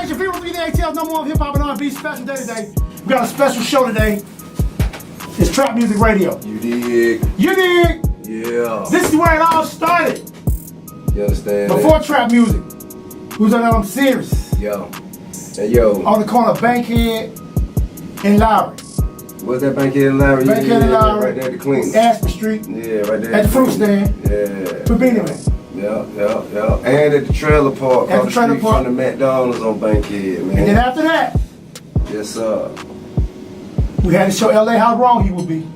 it's your favorite 3 ATL's number one hip hop and R&B special day today. We got a special show today. It's Trap Music Radio. You dig? You dig? Yeah. This is where it all started. You understand? Before Trap Music, we was on Serious. Yo. Hey, yo. On the corner of Bankhead and Lowry. What's that Bankhead and Lowry? Bankhead and Lowry. Right there at the Queen. Aspen Street. Yeah, right there. At the fruit stand. Yeah. For Beanie Man. Yeah. And at the trailer park. At the trailer park. From the McDonald's on Bankhead, man. And then after that. Yes, sir. We had to show LA how wrong he would be.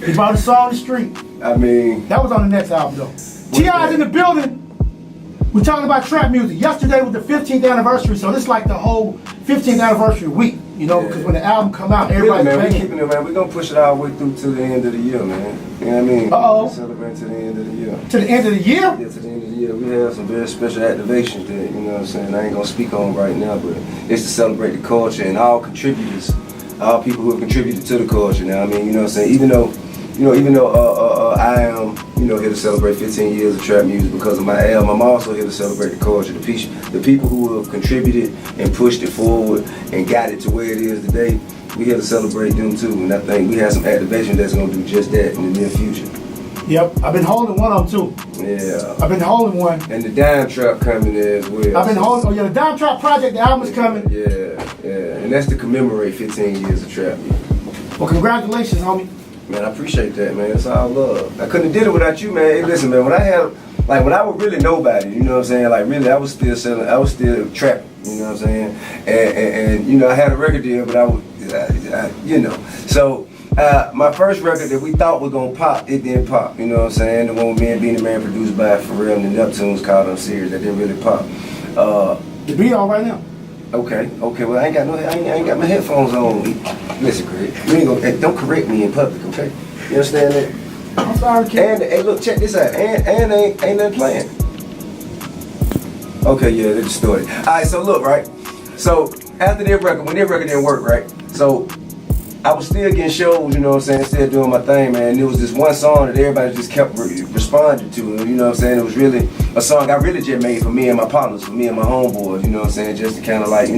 He brought a song on the street. I mean. That was on the next album though. T.i.'s in the building. We're talking about trap music. Yesterday was the 15th anniversary, so this is like the whole 15th anniversary week, you know, because when the album come out, everybody's man, banging. we're keeping it, man. We're going to push it all the way through to the end of the year, man. You know what I mean? Uh-oh. Celebrate to the end of the year. To the end of the year? Yeah, to the end of the year. We have some very special activations that, you know what I'm saying, I ain't going to speak on right now, but it's to celebrate the culture and all contributors, all people who have contributed to the culture. Now, I mean, you know what I'm saying, even though I am, here to celebrate 15 years of trap music because of my album, I'm also here to celebrate the culture, the people who have contributed and pushed it forward and got it to where it is today. We here to celebrate them too, and I think we have some activation that's gonna do just that in the near future. Yep, I've been holding one of them too. Yeah. I've been holding one. And the Dime Trap coming there as well. I've been holding, the Dime Trap project, the album is coming. Yeah. And that's to commemorate 15 years of trap music. Well, congratulations, homie. Man, I appreciate that, man. It's all love. I couldn't have did it without you, man. Hey, listen, man, when I was really nobody, you know what I'm saying? Like, really, I was still trapping, you know what I'm saying? And I had a record deal, but So, my first record that we thought was going to pop, it didn't pop, you know what I'm saying? The one with me and Beanie Man produced by Pharrell and the Neptunes called I'm Serious, that didn't really pop. The beat on right now. Okay. Well, I ain't got my headphones on. Listen, Craig, you ain't gonna don't correct me in public, okay? You understand that? I'm sorry, kid. And hey, look, check this out. And ain't nothing playing. Okay, yeah, they distorted. All right, so look, right. So after their record, when their record didn't work, right. So I was still getting shows, you know what I'm saying, still doing my thing, man. And there was this one song that everybody just kept responding to, you know what I'm saying? It was really a song I really just made for me and my partners, for me and my homeboys, you know what I'm saying? Just to kind of like,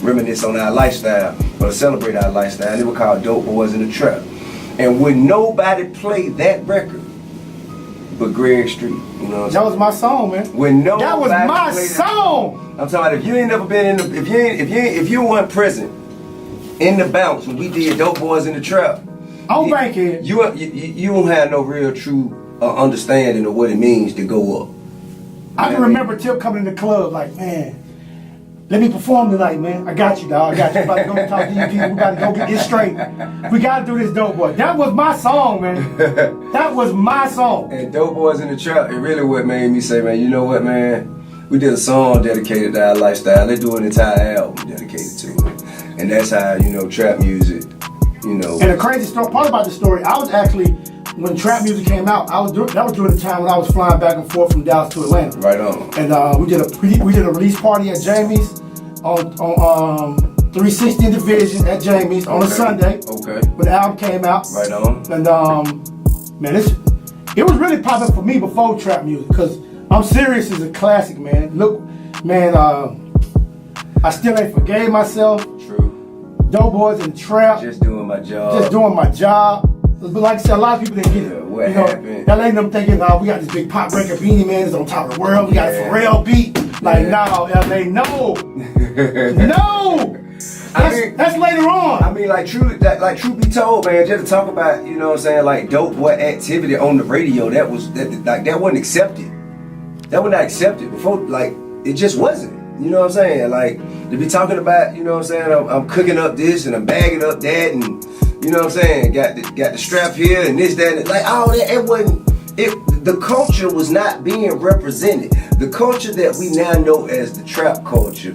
reminisce on our lifestyle, or to celebrate our lifestyle. And it was called Dope Boys in the Trap. And would nobody play that record but Greg Street, you know what I'm saying? That was my song, man. That was my song! I'm talking about if you ain't never been in the, if you weren't present in the bounce when we did Dope Boys in the Trap, on Bankhead, you don't have no real true understanding of what it means to go up. I can remember Tip coming in the club like, man, let me perform tonight, man. I got you, dog. I got you. We about to go talk to you people. We got to go get this straight. We got to do this Dope Boy. That was my song, man. That was my song. And Dope Boys in the Trap, it really what made me say, man, you know what, man? We did a song dedicated to our lifestyle. Let's do an entire album dedicated to it. And that's how, trap music, And the crazy part about the story, I was actually, when trap music came out, that was during the time when I was flying back and forth from Dallas to Atlanta. Right on. And we did a release party at Jamie's on 360 in Division at Jamie's on a Sunday. Okay. When the album came out. Right on. And man, it was really popping for me before trap music, because I'm Serious is a classic, man. Look, man, I still ain't forgave myself. True. Dope Boys in the Trap. Just doing my job. But like I said, a lot of people didn't get it. What happened? That lady them thinking, we got this big pop record, Beanie Man is on top of the world. We got a Pharrell beat. Like, no, LA, no. No. That's later on. I mean, like truth be told, man, just to talk about, like dope boy activity on the radio, that wasn't accepted. That was not accepted before, like, it just wasn't. You know what I'm saying? Like, to be talking about, you know what I'm saying, I'm cooking up this and I'm bagging up that, and you know what I'm saying, got the strap here and this, that, and like all that, the culture was not being represented. The culture that we now know as the trap culture,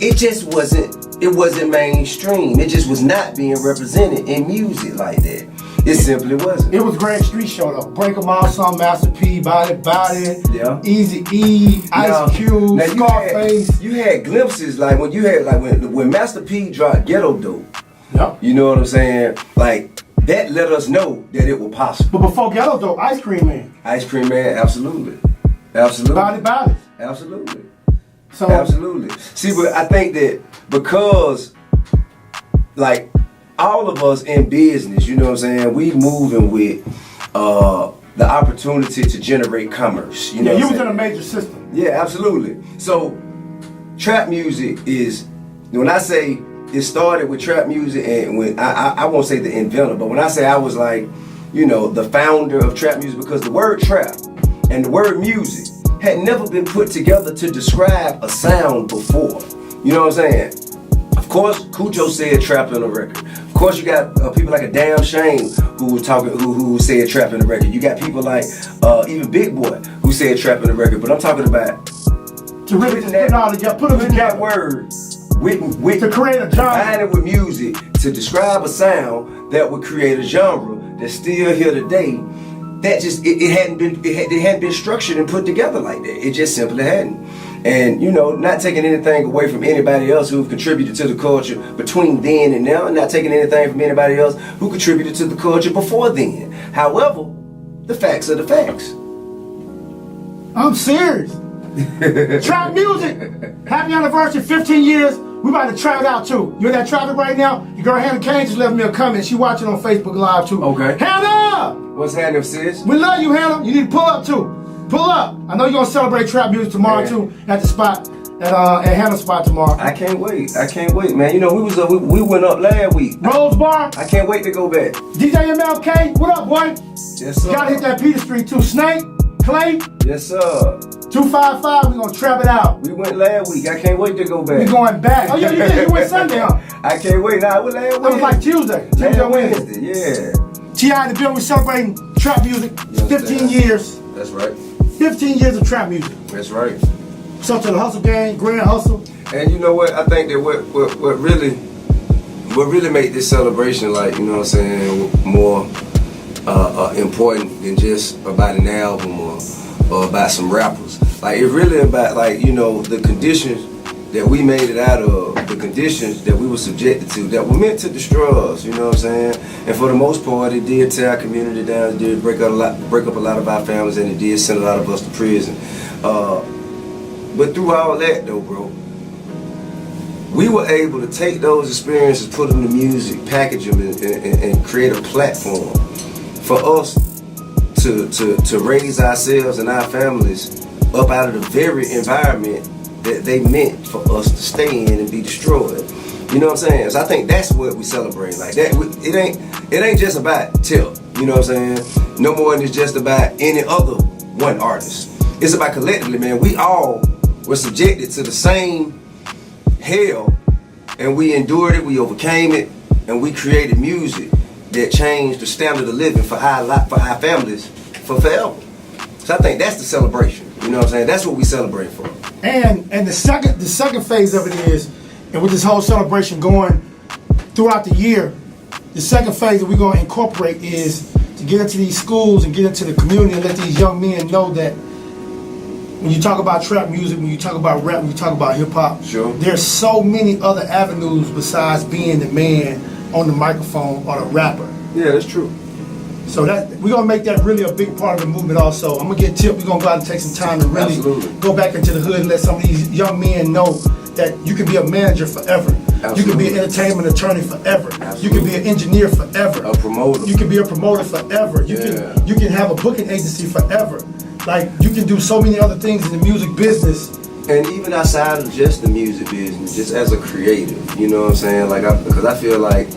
it wasn't mainstream. It just was not being represented in music like that. It simply wasn't. It was Greg Street show though. Break 'em All, some Master P, Body, yeah. Easy E, Ice Cube, Scarface. You had glimpses like when Master P dropped Ghetto Dope. Yep. You know what I'm saying? Like that let us know that it was possible. But before Ghetto Dope, Ice Cream Man. Ice Cream Man, absolutely. Body. Absolutely. So absolutely. See, but I think that because, like, all of us in business, you know what I'm saying, we moving with the opportunity to generate commerce. You know, you was in a major system. Yeah, absolutely. So, trap music is, when I say it started with trap music, and when I won't say the inventor, but when I say I was like, you know, the founder of trap music, because the word trap and the word music had never been put together to describe a sound before. You know what I'm saying? Of course, Cujo said trap in a record. Of course, you got people like a Damn Shame who was talking, who said trap in the record. You got people like even Big Boy who said trap in the record. But I'm talking about to really put that word with to create a genre, combining with music to describe a sound that would create a genre that's still here today. That just it hadn't been structured and put together like that. It just simply hadn't. And, you know, not taking anything away from anybody else who've contributed to the culture between then and now, and not taking anything from anybody else who contributed to the culture before then. However, the facts are the facts. I'm serious. Trap music. Happy anniversary, 15 years. We about to try it out too. You in that traffic right now? Your girl Hannah Kane just left me a comment. She watching on Facebook Live too. Okay. Hannah! What's happening, sis? We love you, Hannah. You need to pull up too. Pull up. I know you're gonna celebrate trap music tomorrow too at the spot at Hannah's spot tomorrow. I can't wait. I can't wait, man. You know we went up last week. Rose Bar. I can't wait to go back. DJ MLK, what up, boy? Yes, sir. You gotta hit that Peter Street too. Snake, Clay. Yes, sir. 255. We gonna trap it out. We went last week. I can't wait to go back. We going back. Oh yeah, you did. You went Sunday, huh? I can't wait. Nah, it was last week. That was like Tuesday. Wednesday. Yeah. T.i. in the building, we celebrating trap music. 15 years. That's right. 15 years of trap music. That's right. What's up to the Hustle Gang, Grand Hustle? And you know what? I think that what really made this celebration, like, you know what I'm saying, more important than just about an album or about some rappers. Like, it's really about, like, you know, the conditions that we made it out of, the conditions that we were subjected to, that were meant to destroy us, you know what I'm saying? And for the most part, it did tear our community down, it did break up a lot of our families, and it did send a lot of us to prison. But through all that though, bro, we were able to take those experiences, put them in music, package them, and create a platform for us to raise ourselves and our families up out of the very environment that they meant for us to stay in and be destroyed. You know what I'm saying? So I think that's what we celebrate. Like that, it ain't just about T.i.p. You know what I'm saying? No more than it's just about any other one artist. It's about collectively, man. We all were subjected to the same hell, and we endured it. We overcame it, and we created music that changed the standard of living for our families for forever. So I think that's the celebration. You know what I'm saying? That's what we celebrate for. And the second phase of it is, and with this whole celebration going throughout the year, the second phase that we're going to incorporate is to get into these schools and get into the community and let these young men know that when you talk about trap music, when you talk about rap, when you talk about hip hop, sure, there's so many other avenues besides being the man on the microphone or the rapper. Yeah, that's true. So that we're gonna make that really a big part of the movement also. I'm gonna get T.i.p. We're gonna go out and take some time and really go back into the hood and let some of these young men know that you can be a manager forever. Absolutely. You can be an entertainment attorney forever. Absolutely. You can be an engineer forever. A promoter. You can be a promoter forever. You can have a booking agency forever. Like, you can do so many other things in the music business. And even outside of just the music business, just as a creative, you know what I'm saying? Like, because I feel like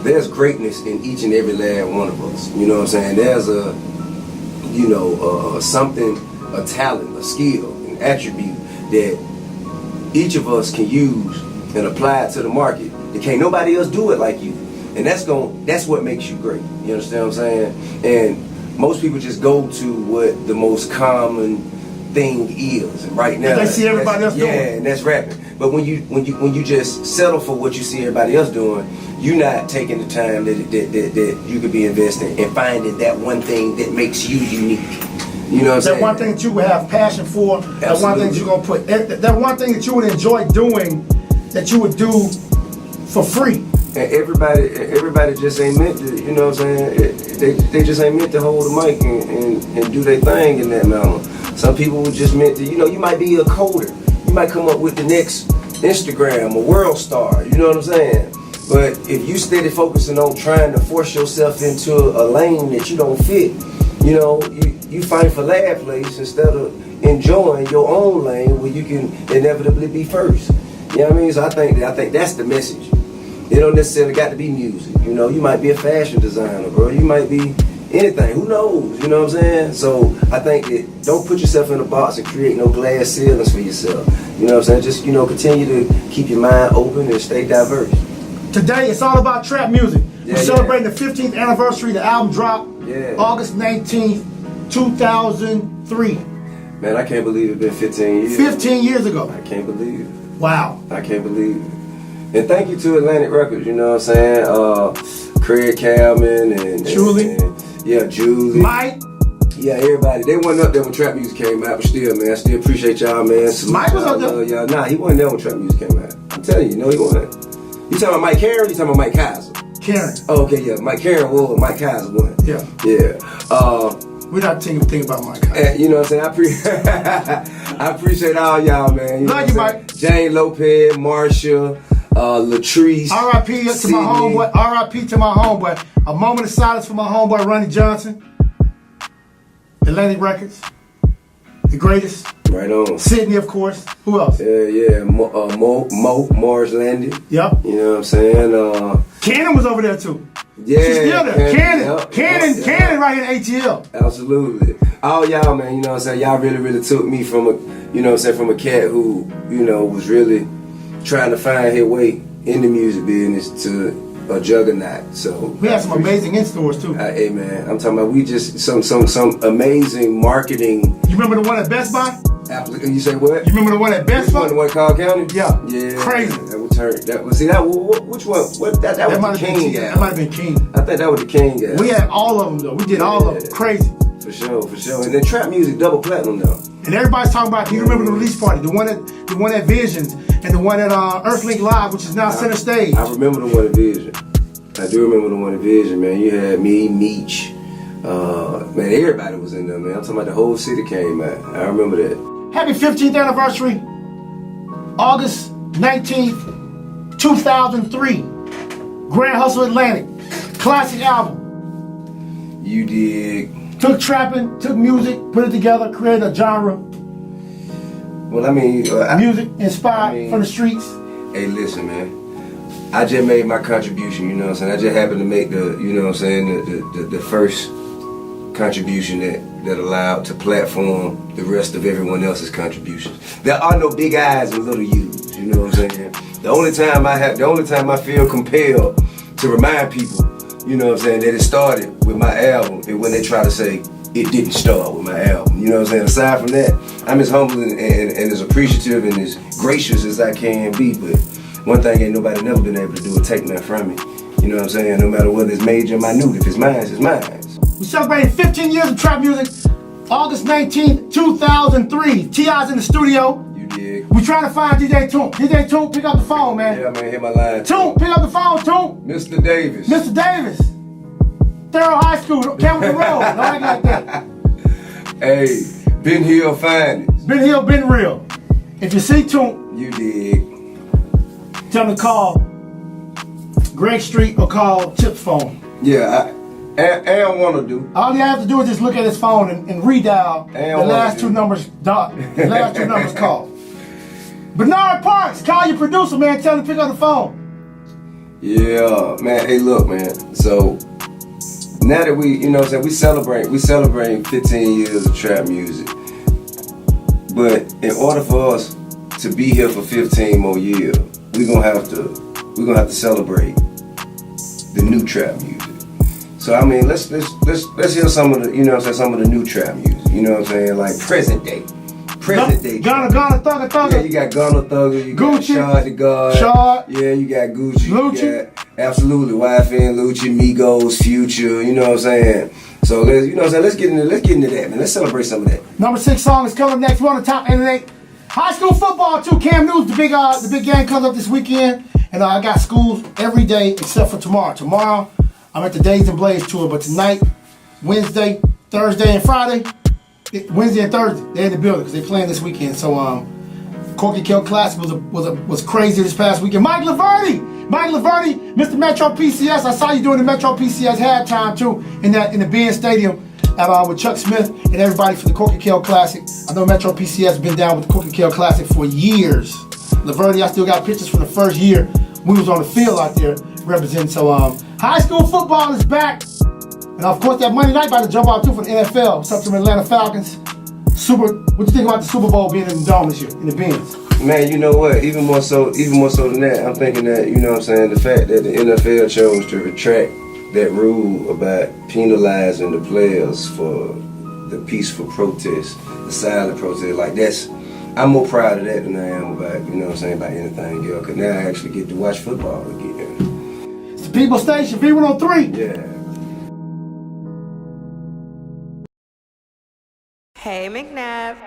there's greatness in each and every last one of us. You know what I'm saying? There's something, a talent, a skill, an attribute that each of us can use and apply it to the market. And can't nobody else do it like you. And that's what makes you great. You understand what I'm saying? And most people just go to what the most common thing is. And right now, they see everybody else doing. Yeah, and that's rapping. But when you just settle for what you see everybody else doing, you're not taking the time that you could be investing in finding that one thing that makes you unique. You know what I'm saying? That one thing that you would have passion for. Absolutely. That one thing that you're gonna put. That one thing that you would enjoy doing, that you would do for free. And everybody just ain't meant to. You know what I'm saying? They just ain't meant to hold the mic and do their thing in that manner. Some people were just meant to. You know, you might be a coder. You You might come up with the next Instagram or world star. You know what I'm saying? But if you steady focusing on trying to force yourself into a lane that you don't fit, you know, you fight for last place instead of enjoying your own lane where you can inevitably be first. You know what I mean? So I think that's the message. It don't necessarily got to be music. You know, you might be a fashion designer, bro. You might be anything. Who knows? You know what I'm saying? So I think that don't put yourself in a box and create no glass ceilings for yourself. You know what I'm saying? Just, you know, continue to keep your mind open and stay diverse. Today, it's all about trap music. Yeah, We're celebrating the 15th anniversary. The album dropped August 19th, 2003. Man, I can't believe it's been 15 years. 15 years ago. I can't believe it. Wow. I can't believe it. And thank you to Atlantic Records, you know what I'm saying? Craig Calman and Julie. Julie. Mike. Yeah, everybody. They wasn't up there when trap music came out, but still, man, I still appreciate y'all, man. Salute Mike was up there. y'all. Nah, he wasn't there when trap music came out. I'm telling you, no, he wasn't. You talking about Mike Karen? You talking about Mike Kaiser? Karen. Oh, okay, yeah. Mike Karen was, Mike Kaiser won. Yeah. Yeah. We're not thinking about Mike Kaiser. You know what I'm saying? I appreciate all y'all, man. You Love you, Mike. Jane Lopez, Marsha, Latrice. R.I.P. to my homeboy. R.I.P. to my homeboy. A moment of silence for my homeboy Ronnie Johnson. Atlantic Records. The greatest. Right on. Sydney, of course. Who else? Yeah. Mars Landing. Yep. You know what I'm saying? Cannon was over there too. Yeah. She's still there. Cannon. Cannon right here in ATL. Absolutely. All y'all, man, you know what I'm saying? Y'all really took me from a cat who, you know, was really trying to find his way in the music business to a juggernaut. So we had some amazing in-stores too. Hey man, I'm talking about we just some amazing marketing. You remember the one at Best Buy? You say what? You remember the one at Best Buy? The one in Cobb County? Yeah. Crazy. That would turn. That was which one? That was the King. That might have been King. I think that was the King. We had all of them though. We did all of them. Crazy. For sure. And then trap music double platinum though. And everybody's talking about. Do you remember the release party? The one at Visions and the one at Earthlink Live, which is now Center Stage. I remember the one at Vision. I do remember the one at Vision, man. You had me, Meech, man. Everybody was in there, man. I'm talking about the whole city came out. I remember that. Happy 15th anniversary, August 19th, 2003. Grand Hustle Atlantic, classic album. You dig. Took trapping, took music, put it together, created a genre. Well, I mean, music inspired from the streets. Hey, listen, man. I just made my contribution, you know what I'm saying? I just happened to make the first contribution that allowed to platform the rest of everyone else's contributions. There are no big eyes and little U's, you know what I'm saying? The only time I feel compelled to remind people, you know what I'm saying, that it started with my album is when they try to say it didn't start with my album. You know what I'm saying? Aside from that, I'm as humble and as appreciative and as gracious as I can be, but one thing ain't nobody never been able to do is take nothing from me. You know what I'm saying? No matter whether it's major or minute, if it's mine, it's mine. We celebrating 15 years of trap music. August 19th, 2003. T.I.'s in the studio. You dig. We trying to find DJ Toon. DJ Toon, pick up the phone, man. Yeah, man, hit my line. Toon, pick up the phone, Toon. Mr. Davis. Mr. Davis. Thorough High School, Campbell Road. No, I like that. Hey, been here, find it. Been here, been real. If you see Toon, you dig. Tell him to call Greg Street or call Tip's phone. Yeah, I don't want to do. All you have to do is just look at his phone and redial the last two numbers. The last two numbers call. Bernard Parks, call your producer, man. Tell him to pick up the phone. Yeah, man. Hey, look, man. So now that we, you know what I'm saying, we celebrate 15 years of trap music. But in order for us to be here for 15 more years, we're gonna have to celebrate the new trap music. So I mean, let's hear some of the, you know what I'm saying, some of the new trap music. You know what I'm saying, like present day. Gunna, Thugger. Yeah, you got Gunna, Thugger. You got Gucci. Shard the God. Shard. Yeah, you got Gucci. Lucci. You got, absolutely, YFN, Lucci, Migos, Future. You know what I'm saying. So let's get into that, man. Let's celebrate some of that. Number 6 song is coming next. We're on the top 8. High school football too. Cam Newton, the big game comes up this weekend, and I got schools every day except for tomorrow. Tomorrow I'm at the Days and Blaze tour, but tonight, Wednesday, Thursday, and Friday, Wednesday and Thursday they're in the building because they're playing this weekend. So Corky Kill Classic was crazy this past weekend. Mike Laverty, Mr. Metro PCS. I saw you doing the Metro PCS halftime too in the Ben Stadium with Chuck Smith and everybody for the Corky Kill Classic. I know Metro PCS has been down with the Corky Kill Classic for years. Laverty, I still got pictures from the first year we was on the field out there representing. So high school football is back. And of course, that Monday night about to jump out too for the NFL. What's up to the Atlanta Falcons? What you think about the Super Bowl being in the Dome this year, in the Benz? Man, you know what? Even more so than that, I'm thinking that, you know what I'm saying, the fact that the NFL chose to retract that rule about penalizing the players for the peaceful protest, the silent protest, like I'm more proud of that than I am about, you know what I'm saying, about anything else. Cause now I actually get to watch football again. It's the People Station, V103. Yeah. Hey, McNabb.